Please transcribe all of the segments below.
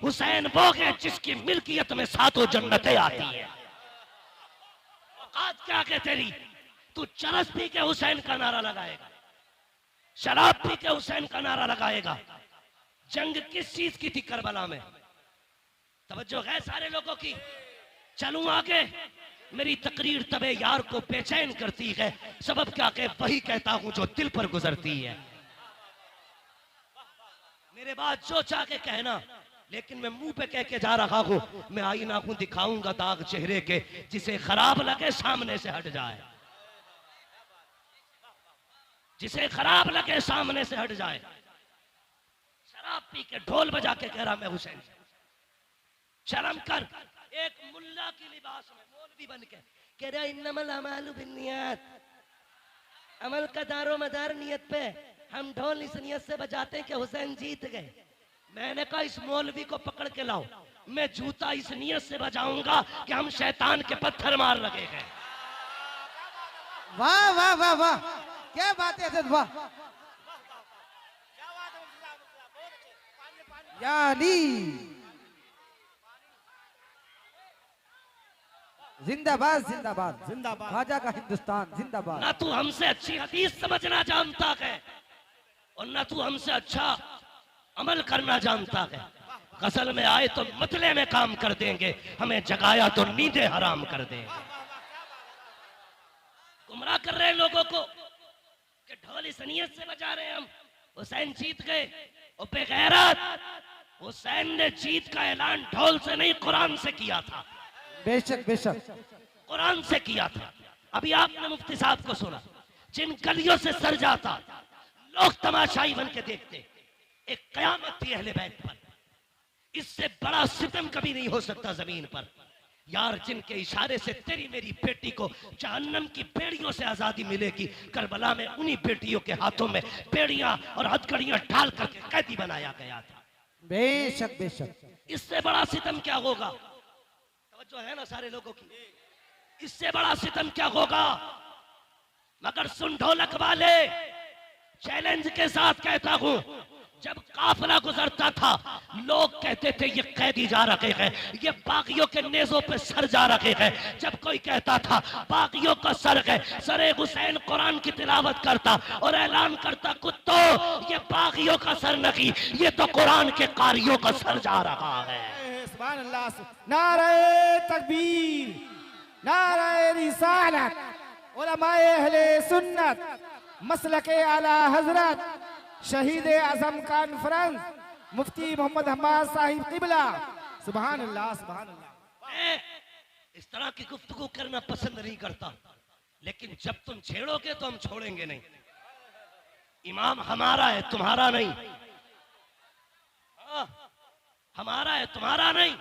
हुसैन वो है जिसकी मिल्कियत में सातों जन्नतें आती है। औकात क्या के तेरी, तू चरस पी के हुसैन का नारा लगाएगा, शराब पी के हुसैन का नारा लगाएगा। जंग किस चीज की थी करबला में? तवज्जो है सारे लोगों की। चलूं आगे, मेरी तकरीर तबे यार को बेचैन करती है, सबब क्या के वही कहता हूं जो दिल पर गुजरती है। मेरे बाद जो चाह के कहना, लेकिन मैं मुंह पे कह के जा रहा हूं, मैं आईना हूं दिखाऊंगा दाग चेहरे के, जिसे खराब लगे सामने से हट जाए, जिसे खराब लगे सामने से हट जाए। शराब पी के ढोल बजा के कह रहा मैं हुसैन। शर्म कर। एक मुल्ला की लिबास में मौलवी बन के कह रहा इन्नमल अमालु बिन्नियात, अमल का दारो मदार नियत पे। हम ढोल इस नियत से बजाते हैं कि हुसैन जीत गए। मैंने कहा इस मौलवी को पकड़ के लाओ, मैं जूता इस नियत से बजाऊंगा कि हम शैतान के पत्थर मार लगे हैं। वाह वाह वाह वाह, क्या बात है वाह। या अली जिंदाबाद जिंदाबाद जिंदाबाद, ख्वाजा का हिंदुस्तान जिंदाबाद। ना तू हमसे अच्छी हदीस समझना जानता है और ना तू हमसे अच्छा अमल करना जानता है। गजल में आए तो मतले में काम कर देंगे, हमें जगाया तो नींदें हराम कर देंगे। गुमराह कर रहे हैं लोगों को कि ढोल इस नियत से बजा रहे हैं हम हुसैन जीत गए। और बेगैरत, हुसैन ने जीत का ऐलान ढोल से नहीं कुरान से किया था। बेशक बेशक, कुरान से किया था। अभी आपने मुफ्ती साहब को सुना, जिन गलियों से सर जाता लोग तमाशाई बन के देखते, एक कयामत थी अहले बैत पर। इससे बड़ा सितम कभी नहीं हो सकता जमीन पर। यार जिनके इशारे से तेरी मेरी बेटी को जहन्नम की बेड़ियों से आजादी मिलेगी, करबला में उन्हीं बेटियों के हाथों में बेड़ियां और हथकड़ियां ढाल करके कैदी बनाया गया था। बेशक बेशक, इससे बड़ा सितम क्या होगा? जो है ना सारे लोगों की, इससे बड़ा सितम क्या होगा? मगर सुन ढोलक वाले, चैलेंज के साथ कहता हूं, जब काफिला गुजरता था लोग कहते थे ये कैदी जा रहे हैं, ये बागियों के नेजों पे सर जा रहे हैं। जब कोई कहता था बागियों का सर है, सरे हुसैन कुरान की तिलावत करता और ऐलान करता कुत्तों ये बागियों का सर नहीं, ये तो कुरान के कारियों का सर जा रहा है। सुभान अल्लाह, नारे तकबीर, नारे रिसालत, उलमाए अहले सुन्नत, मसलके आला हजरत, शहीद आजम कॉन्फ्रेंस, मुफ्ती मोहम्मद हम्माद साहिब किबला। सुभान अल्लाह सुभान अल्लाह। इस तरह की गुफ्तगू करना पसंद नहीं करता, लेकिन जब तुम छेड़ोगे तो हम छोड़ेंगे नहीं। इमाम हमारा है, तुम्हारा नहीं। हमारा है, तुम्हारा नहीं।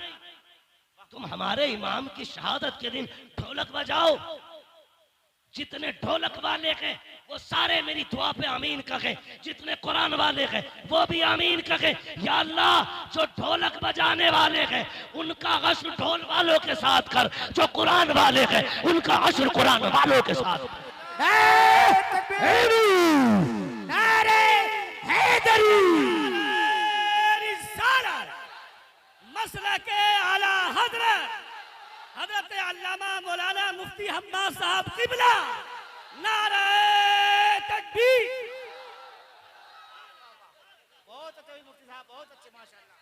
तुम हमारे इमाम की शहादत के दिन ढोलक बजाओ। जितने ढोलक वाले हैं वो सारे मेरी दुआ पे आमीन कहे, जितने कुरान वाले हैं वो भी आमीन कहे। या अल्लाह, जो ढोलक बजाने वाले हैं उनका हश्र ढोल वालों के साथ कर, जो कुरान वाले हैं उनका हश्र कुरान वालों के साथ कर। मसलके आला हजरत हजरत अल्लामा मौलाना मुफ्ती हम्माद साहब किबला। नारे तकबीर। बहुत अच्छे मुफ्ती साहब, बहुत अच्छे माशाअल्लाह।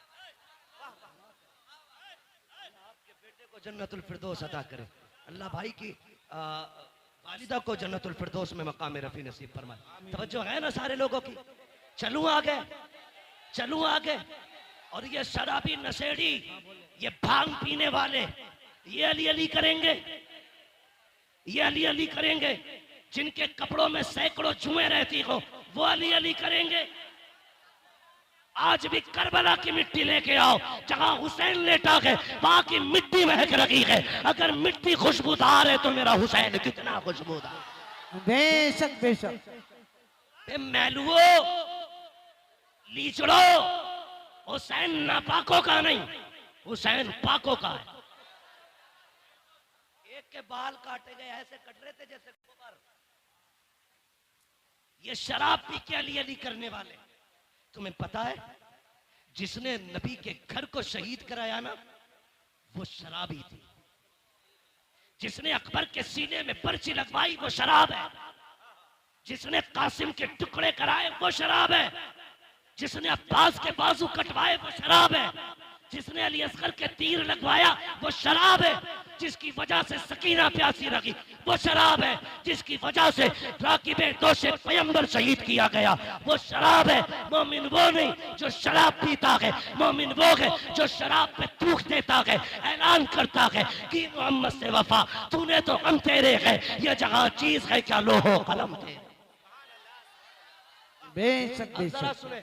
आपके बेटे को जन्नतुल फिरदौस अता करे। अल्लाह भाई की वालिदा को जन्नतुल फिरदौस में मकाम रफी नसीब फरमाए। तवज्जो है ना सारे लोगों की। चलूं आगे, चलूं आगे। और ये शराबी नशेड़ी, ये भांग पीने वाले, ये अली अली करेंगे, ये अली अली करेंगे। जिनके कपड़ों में सैकड़ों जुएं रहती हो वो अली अली करेंगे। आज भी करबला की मिट्टी लेके आओ, जहां हुसैन लेटा है वहां की मिट्टी महक रही है। अगर मिट्टी खुशबूदार है तो मेरा हुसैन कितना खुशबूदार। बेशक बेशक। मैलुओ, लीचड़ो, हुसैन नापाकों का नहीं, हुसैन पाकों का है। एक के बाल काटे गए, ऐसे कट रहे थे जैसे गोबर। ये शराब पी के अली अली करने वाले, तुम्हें पता है जिसने नबी के घर को शहीद कराया ना, वो शराबी थी। जिसने अकबर के सीने में पर्ची लगवाई, वो शराब है। जिसने कासिम के टुकड़े कराए, वो शराब है। जिसने अब्बास के बाजू कटवाए, वो शराब है। जिसने अली असगर के तीर लगवाया, वो शराब है। जिसकी वजह से सकीना प्यासी रही, वो शराब है। जिसकी वजह से राकिबे दोषे पैगंबर शहीद किया गया, वो शराब है। मोमिन वो नहीं जो शराब पीता है, मोमिन वो है जो शराब पे थूक देता है, ऐलान करता है कि मोहम्मद से वफा, तूने तो हम तेरे है, ये जहां चीज है क्या लोहो कलम थे। बेशक अब जरा बेशक। सुने,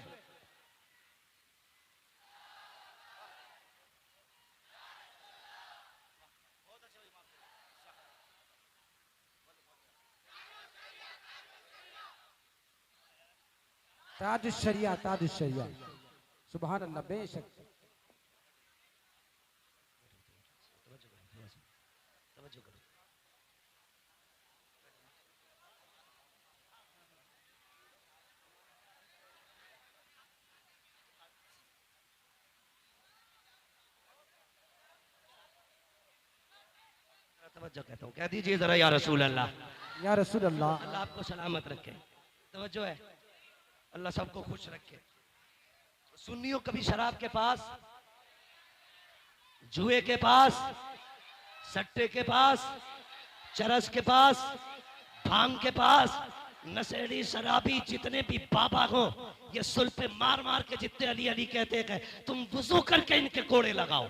ताजुशरिया ताजुशरिया, सुभान अल्लाह। बेशक तवज्जो करो। तवज्जो कहता हूँ, कह दीजिए जरा या रसूल अल्लाह। या रसूल अल्लाह। अल्लाह आपको सलामत रखे। तवज्जो है, अल्लाह सबको खुश रखे। सुन्नियों कभी शराब के पास, जुए के पास, सट्टे के पास, चरस के पास, भांग के पास, नशेड़ी शराबी जितने भी बाबा हो, ये सुल पे मार मार के जितने अली अली कहते हैं, तुम वुजू करके इनके कोड़े लगाओ,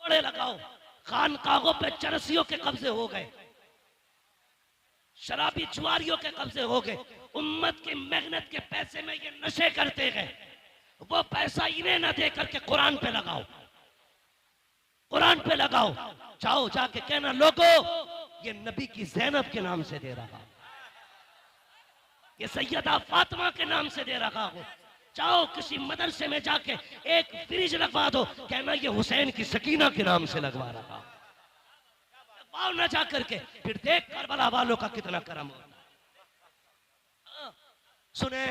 कोड़े लगाओ। खानकाहों पे चरसियों के कब्जे हो गए, शराबी जुआरियों के कब्जे हो गए। उम्मत की मेहनत के पैसे में ये नशे करते गए, वो पैसा इन्हें ना दे करके कुरान पे लगाओ, कुरान पे लगाओ। जाओ जाके कहना, लोगों ये नबी की ज़ैनब के नाम से दे रहा, ये सैयदा फातिमा के नाम से दे रहा हो। जाओ किसी मदरसे में जाके एक फ्रिज लगवा दो, कहना ये हुसैन की सकीना के नाम से लगवा रहा। लगवाओ ना जा करके, फिर देख करबला वालों का कितना करम हो। सुने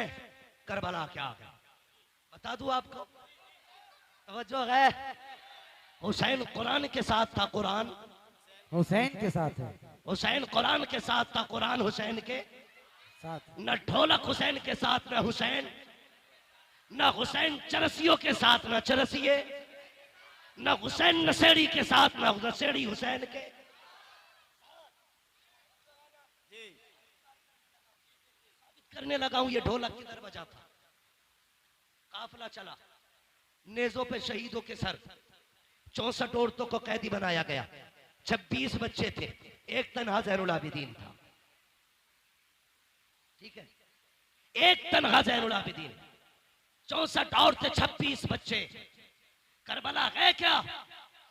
करबला क्या है, बता दूं आपको। तवज्जो है, हुसैन कुरान के साथ था, कुरान हुसैन के साथ है, हुसैन कुरान के साथ था, कुरान हुसैन के साथ। न ढोलक हुसैन के साथ न हुसैन, न हुसैन चरसियों के साथ न चरसिए, न हुसैन नशेड़ी के साथ न नशेड़ी हुसैन के। करने लगा हूं, ये ढोलक किधर बजा था। काफिला चला, नेजों पे शहीदों के सर, 64 औरतों को कैदी बनाया गया, 26 बच्चे थे, एक तनहा ज़ैनुल आबिदीन था। ठीक है, एक तनहा ज़ैनुल आबिदीन, 64 औरतें, 26 बच्चे। करबला है क्या,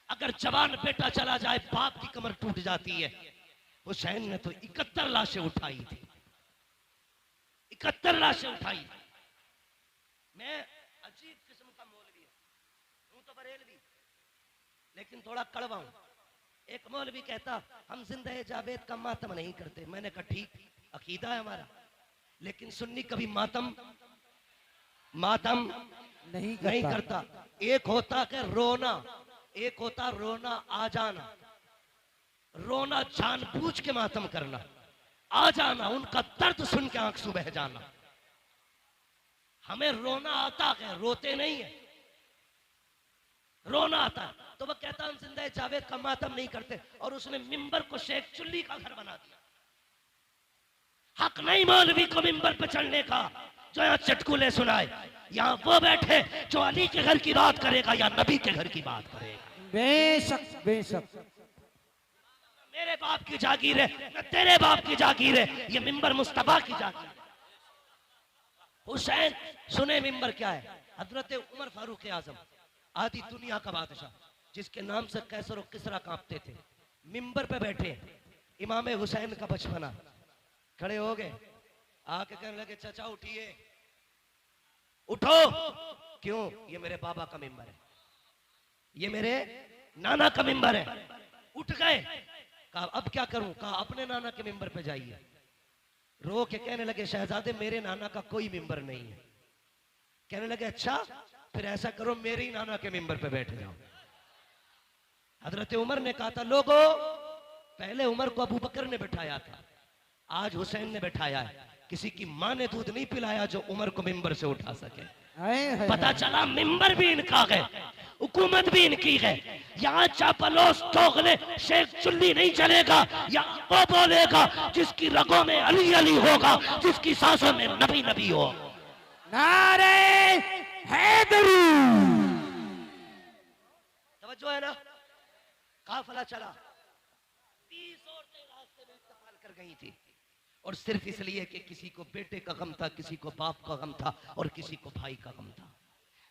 अगर जवान बेटा चला जाए बाप की कमर टूट जाती है। हुसैन ने तो 71 लाशें उठाई थी, 71 लाशें उठाई। मैं अजीब किस्म का मौलवी हूं तो बरेलवी, लेकिन थोड़ा कड़वा हूं। एक मौलवी कहता हम जिंदा जावेद का मातम नहीं करते। मैंने कहा ठीक, अकीदा है हमारा, लेकिन सुन्नी कभी मातम नहीं करता। एक होता कि रोना, एक होता रोना आ जाना, रोना जानबूझ के मातम करना, आ जाना उनका दर्द सुन के आंख से बह जाना। हमें रोना आता है, रोते नहीं है, रोना आता है। तो वह कहता हम जिंदा जावेद का मातम नहीं करते, और उसने मिंबर को शेख चुल्ली का घर बना दिया। हक नहीं मौलवी को मिंबर पे चढ़ने का जो यहाँ चटकुले सुनाए। यहाँ वो बैठे जो अली के घर की बात करेगा या नबी के घर की बात करेगा। बेशक बेशक। मेरे बाप की जागीर है न तेरे बाप की जागीर है, ये मिंबर मुस्तफा की जागीर है। हुसैन सुने मिंबर क्या है, हजरत उमर फारूक आजम, आधी दुनिया का बादशाह, जिसके नाम से कैसर और किसरा कांपते थे, मिंबर पे बैठे। इमाम हुसैन का बचपना, खड़े हो गए, आके कहने लगे चाचा उठिए, उठो। क्यों, ये मेरे बाबा का मिंबर है, ये मेरे नाना का मिंबर है। उठ गए, कहा अब क्या करूं, कहा अपने नाना के मिंबर पे जाइए। रो के कहने लगे शहजादे मेरे नाना का कोई मिंबर नहीं है, कहने लगे अच्छा फिर ऐसा करो मेरे ही नाना के मिंबर पे बैठ जाओ। हजरत उमर ने कहा था लोगों, पहले उमर को अबू बकर ने बैठाया था, आज हुसैन ने बैठाया है। किसी की माँ ने दूध नहीं पिलाया जो उमर को मिंबर से उठा सके। पता चला मिंबर भी इनका है, हुकूमत भी इनकी है। यहाँ चापलोस ठोकने शेख चुल्ली नहीं चलेगा। यहाँ वो बोलेगा जिसकी रगों में अली अली होगा, जिसकी सांसों में नबी नबी हो। नारे हैदरी। तवज्जो है ना। काफिला चला, 30 औरतें रास्ते में इंतकाल कर गई थी, और सिर्फ इसलिए कि किसी को बेटे का गम था, किसी को बाप का गम था, और किसी को भाई का गम था।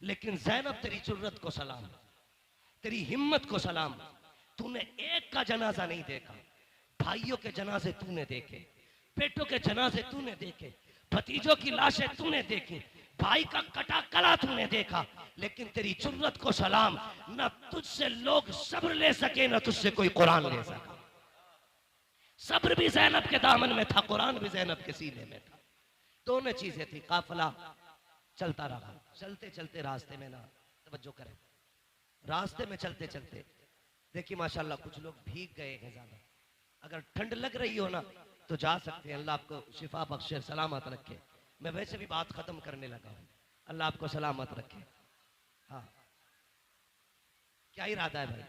लेकिन ज़ैनब तेरी जुर्रत को सलाम, तेरी हिम्मत को सलाम। तूने एक का जनाजा नहीं देखा, भाइयों के जनाजे तूने देखे, बेटों के जनाजे तूने देखे, भतीजों की लाशें तूने देखी, भाई का कटा कला तूने देखा। लेकिन तेरी जुर्रत को सलाम, न तुझसे लोग सब्र ले सके, न तुझसे कोई कुरान ले सका। सब्र भी ज़ैनब के दामन में था, कुरान भी ज़ैनब के सीने में था। दोनों चीजें थी। काफिला चलता रहा, चलते चलते रास्ते में ना, तवज्जो करें, रास्ते में चलते चलते देखिए माशाल्लाह कुछ लोग भीग गए हैं ज्यादा। अगर ठंड लग रही हो ना तो जा सकते हैं, अल्लाह आपको शिफा बख्शे, सलामत रखे। मैं वैसे भी बात खत्म करने लगा हूं, अल्लाह आपको सलामत रखे। हाँ, क्या इरादा है भाई?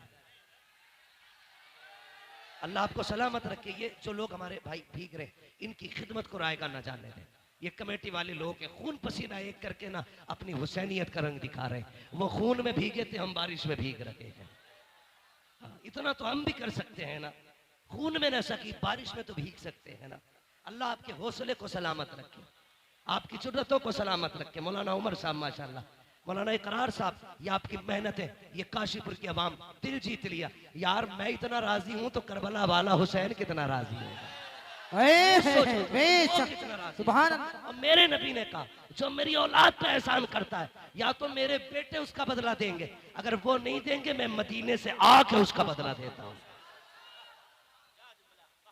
अल्लाह आपको सलामत रखे। ये जो लोग हमारे भाई भीग रहे, इनकी खिदमत को रायगा न जाने दें। ये कमेटी वाले लोग हैं, खून पसीना एक करके ना अपनी हुसैनियत का रंग दिखा रहे हैं। वो खून में भीगे थे, हम बारिश में भीग रहे हैं। हाँ, इतना तो हम भी कर सकते हैं ना, खून में न सकी बारिश में तो भीग सकते हैं ना। अल्लाह आपके हौसले को सलामत रखे, आपकी जुर्रतों को सलामत रखे। मौलाना उमर साहब माशाल्लाह, मौलाना इकरार साहब, ये आपकी मेहनत है, ये काशीपुर की आवाम दिल जीत लिया। यार मैं इतना राजी हूं तो करबला वाला हुसैन कितना राजी होगा। सुभान। और मेरे नबी ने कहा जो मेरी औलाद पे एहसान करता है, या तो मेरे बेटे उसका बदला देंगे, अगर वो नहीं देंगे मैं मदीने से आके उसका बदला देता हूं।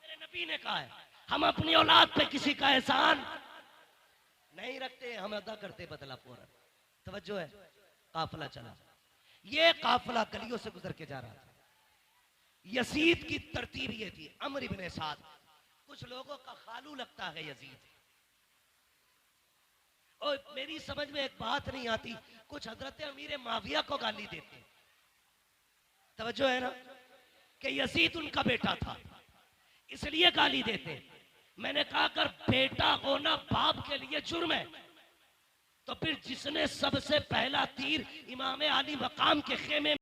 मेरे नबी ने कहा है हम अपनी औलाद पे किसी का एहसान नहीं रखते, हम अदा करते बदला पूरा। तवज्जो है। काफिला चला, ये काफिला गलियों से गुजर के जा रहा था। यजीद की तरतीब ये थी, अमर इब्ने साद, कुछ लोगों का खालू लगता है यजीद। और मेरी समझ में एक बात नहीं आती, कुछ हजरत अमीर माविया को गाली देते। तवज्जो है ना, कि यजीद उनका बेटा था इसलिए गाली देते। मैंने कहा अगर बेटा होना बाप के लिए जुर्म है, तो फिर जिसने सबसे पहला तीर इमाम अली मकाम के खेमे